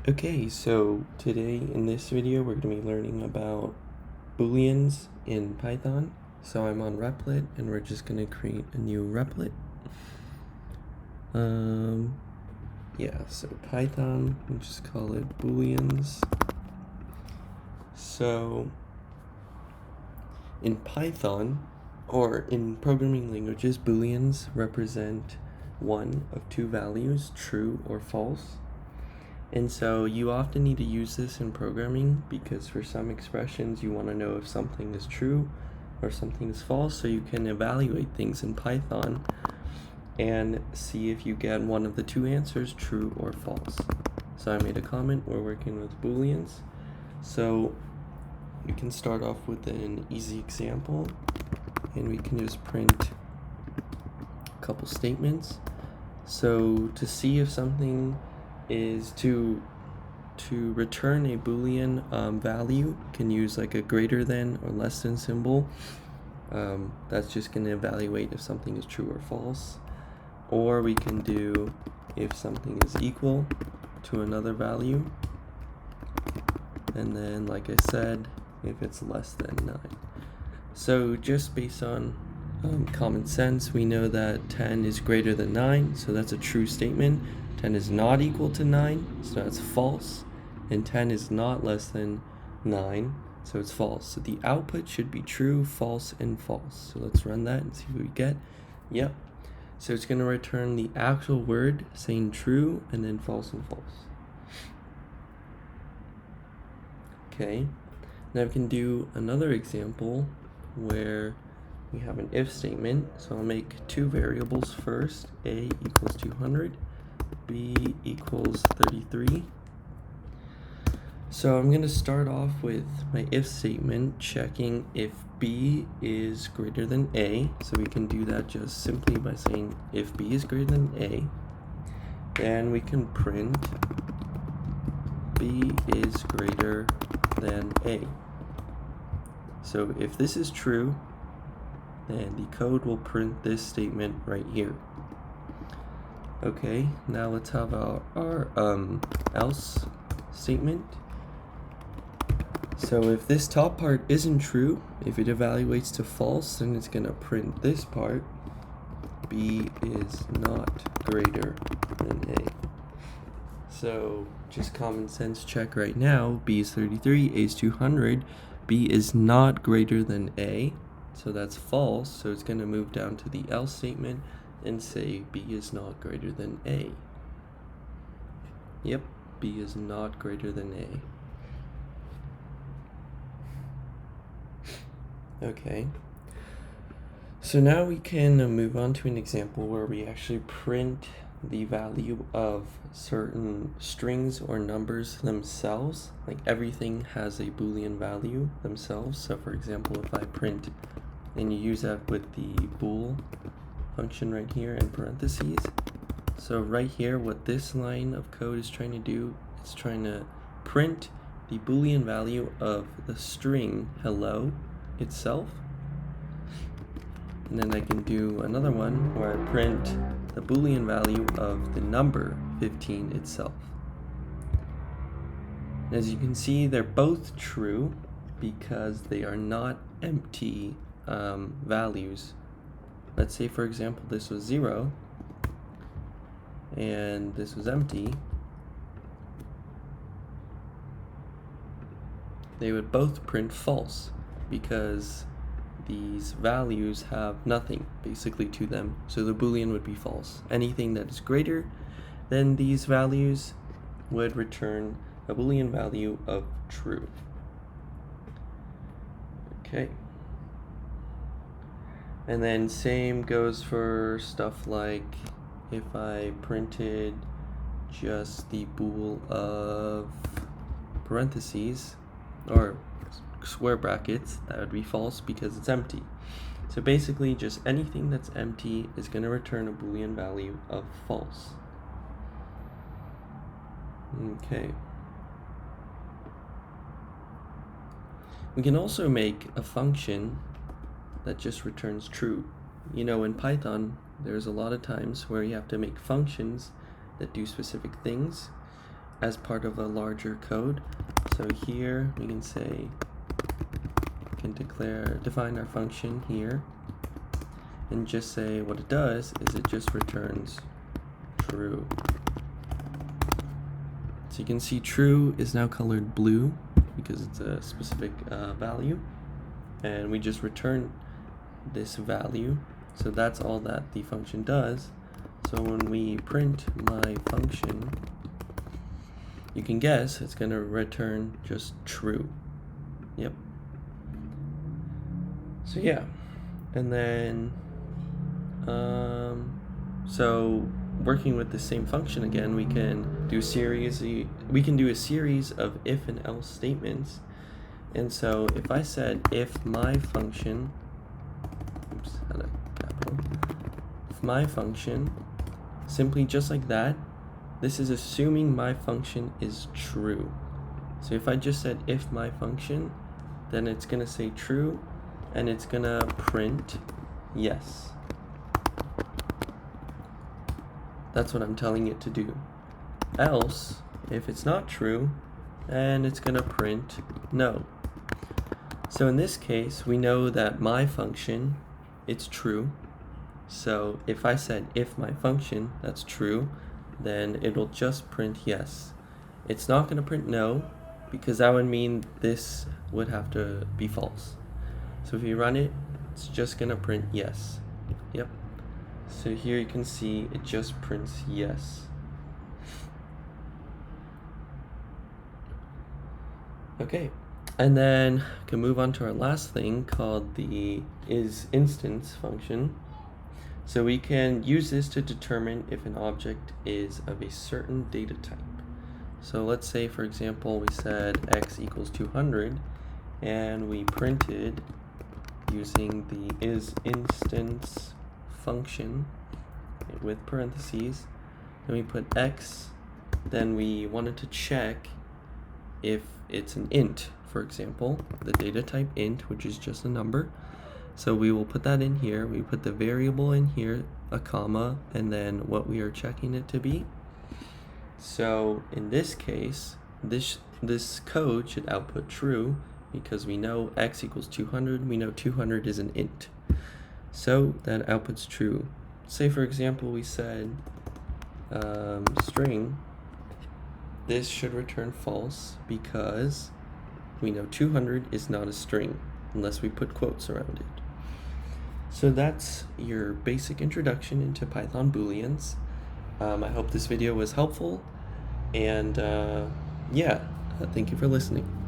Okay, so today in this video we're going to be learning about Booleans in Python. So I'm on Replit and we're just going to create a new Replit. So Python, we'll just call it Booleans. So in Python, or in programming languages, Booleans represent one of two values, true or false. And so you often need to use this in programming because for some expressions you want to know if something is true or something is false, so you can evaluate things in Python and see if you get one of the two answers, true or false. So I made a comment, we're working with Booleans. So we can start off with an easy example and we can just print a couple statements. So to see if something is to return a Boolean value, you can use like a greater than or less than symbol. That's just going to evaluate if something is true or false. Or we can do if something is equal to another value. And then, like I said, if it's less than 9. So just based on common sense, we know that 10 is greater than 9, so that's a true statement. 10 is not equal to 9, so that's false. And 10 is not less than 9, so it's false. So the output should be true, false, and false. So let's run that and see what we get. Yep. So it's going to return the actual word saying true and then false and false. Okay. Now we can do another example where we have an if statement. So I'll make two variables first. A equals 200. B equals 33. So I'm going to start off with my if statement checking if B is greater than A. So we can do that just simply by saying if B is greater than A. Then we can print B is greater than A. So if this is true, then the code will print this statement right here. Okay, now let's have our else statement. So if this top part isn't true, if it evaluates to false, then it's going to print this part. B is not greater than A. So just common sense check right now. B is 33, A is 200. B is not greater than A, so that's false. So it's going to move down to the else statement and say B is not greater than A. Yep, B is not greater than A. Okay, so now we can move on to an example where we actually print the value of certain strings or numbers themselves. Like everything has a Boolean value themselves. So for example, if I print, and you use that with the bool function right here in parentheses. So right here, what this line of code is trying to do, it's trying to print the Boolean value of the string hello itself. And then I can do another one where I print the Boolean value of the number 15 itself. And as you can see, they're both true because they are not empty values. Let's say, for example, this was 0 and this was empty. They would both print false because these values have nothing basically to them, so the Boolean would be false. Anything that is greater than these values would return a Boolean value of true. Okay. And then same goes for stuff like if I printed just the bool of parentheses or square brackets, that would be false because it's empty. So basically just anything that's empty is going to return a Boolean value of false. Okay. We can also make a function that just returns true. You know, in Python, there's a lot of times where you have to make functions that do specific things. as part of a larger code. So here we can say, we can define our function here, and just say what it does is it just returns true. So you can see true is now colored blue because it's a specific value, and we just return this value. So that's all that the function does. So when we print my function, you can guess it's going to return just true. Yep. So yeah, and then so working with the same function again, we can do a series of if and else statements. And so if I said if my function, if my function, simply just like that, this is assuming my function is true. So if I just said if my function, then it's gonna say true, and it's gonna print yes. That's what I'm telling it to do. Else, if it's not true, then it's gonna print no. So in this case, we know that my function, it's true. So if I said if my function, that's true, then it'll just print yes. It's not going to print no, because that would mean this would have to be false. So if you run it, it's just going to print yes. Yep. So here you can see it just prints yes. Okay. And then we can move on to our last thing called the isInstance function. So we can use this to determine if an object is of a certain data type. So let's say, for example, we said x equals 200, and we printed using the isInstance function with parentheses, and we put x, then we wanted to check if it's an int, for example, the data type int, which is just a number. So we will put that in here. We put the variable in here, a comma, and then what we are checking it to be. So in this case, this code should output true because we know x equals 200. We know 200 is an int. So that outputs true. Say, for example, we said string. This should return false because we know 200 is not a string unless we put quotes around it. So that's your basic introduction into Python Booleans. I hope this video was helpful, and yeah, thank you for listening.